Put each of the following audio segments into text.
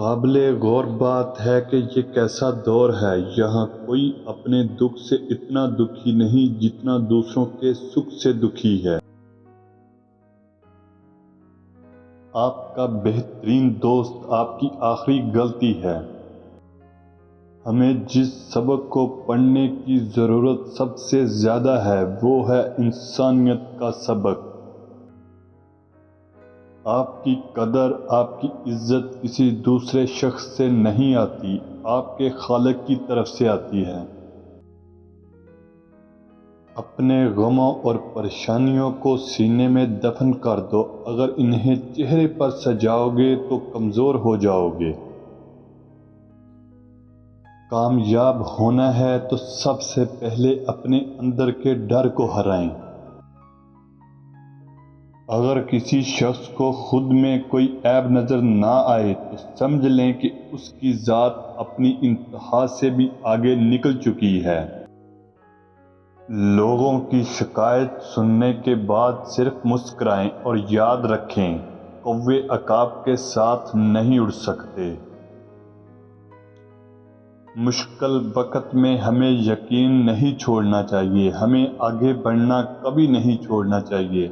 قابل غور بات ہے کہ یہ کیسا دور ہے، یہاں کوئی اپنے دکھ سے اتنا دکھی نہیں جتنا دوسروں کے سکھ سے دکھی ہے۔ آپ کا بہترین دوست آپ کی آخری غلطی ہے۔ ہمیں جس سبق کو پڑھنے کی ضرورت سب سے زیادہ ہے وہ ہے انسانیت کا سبق۔ آپ کی قدر، آپ کی عزت کسی دوسرے شخص سے نہیں آتی، آپ کے خالق کی طرف سے آتی ہے۔ اپنے غموں اور پریشانیوں کو سینے میں دفن کر دو، اگر انہیں چہرے پر سجاؤ گے تو کمزور ہو جاؤ گے۔ کامیاب ہونا ہے تو سب سے پہلے اپنے اندر کے ڈر کو ہرائیں۔ اگر کسی شخص کو خود میں کوئی عیب نظر نہ آئے تو سمجھ لیں کہ اس کی ذات اپنی انتہا سے بھی آگے نکل چکی ہے۔ لوگوں کی شکایت سننے کے بعد صرف مسکرائیں اور یاد رکھیں، کوے عقاب کے ساتھ نہیں اڑ سکتے۔ مشکل وقت میں ہمیں یقین نہیں چھوڑنا چاہیے، ہمیں آگے بڑھنا کبھی نہیں چھوڑنا چاہیے۔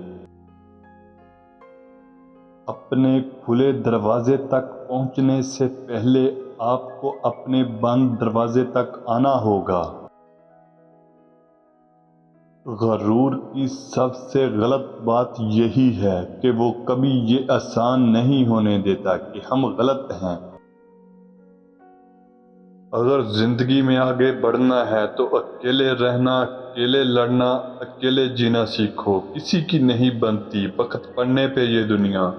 اپنے کھلے دروازے تک پہنچنے سے پہلے آپ کو اپنے بند دروازے تک آنا ہوگا۔ غرور کی سب سے غلط بات یہی ہے کہ وہ کبھی یہ آسان نہیں ہونے دیتا کہ ہم غلط ہیں۔ اگر زندگی میں آگے بڑھنا ہے تو اکیلے رہنا، اکیلے لڑنا، اکیلے جینا سیکھو۔ کسی کی نہیں بنتی وقت پڑنے پہ یہ دنیا۔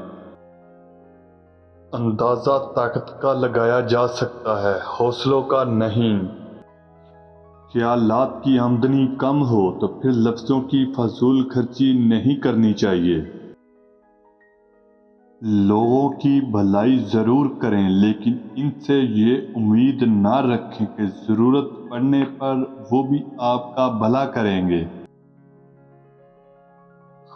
اندازہ طاقت کا لگایا جا سکتا ہے، حوصلوں کا نہیں۔ خیالات کی آمدنی کم ہو تو پھر لفظوں کی فضول خرچی نہیں کرنی چاہیے۔ لوگوں کی بھلائی ضرور کریں لیکن ان سے یہ امید نہ رکھیں کہ ضرورت پڑنے پر وہ بھی آپ کا بھلا کریں گے۔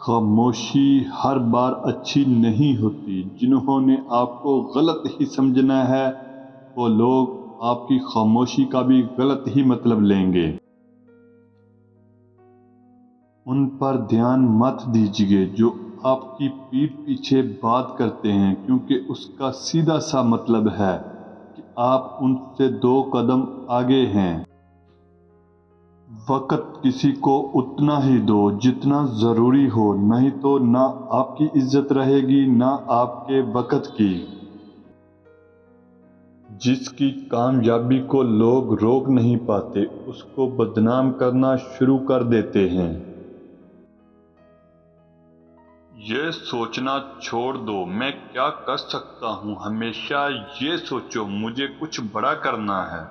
خاموشی ہر بار اچھی نہیں ہوتی۔ جنہوں نے آپ کو غلط ہی سمجھنا ہے وہ لوگ آپ کی خاموشی کا بھی غلط ہی مطلب لیں گے۔ ان پر دھیان مت دیجیے جو آپ کی پیٹھ پیچھے بات کرتے ہیں، کیونکہ اس کا سیدھا سا مطلب ہے کہ آپ ان سے 2 قدم آگے ہیں۔ وقت کسی کو اتنا ہی دو جتنا ضروری ہو، نہیں تو نہ آپ کی عزت رہے گی نہ آپ کے وقت کی۔ جس کی کامیابی کو لوگ روک نہیں پاتے اس کو بدنام کرنا شروع کر دیتے ہیں۔ یہ سوچنا چھوڑ دو میں کیا کر سکتا ہوں، ہمیشہ یہ سوچو مجھے کچھ بڑا کرنا ہے۔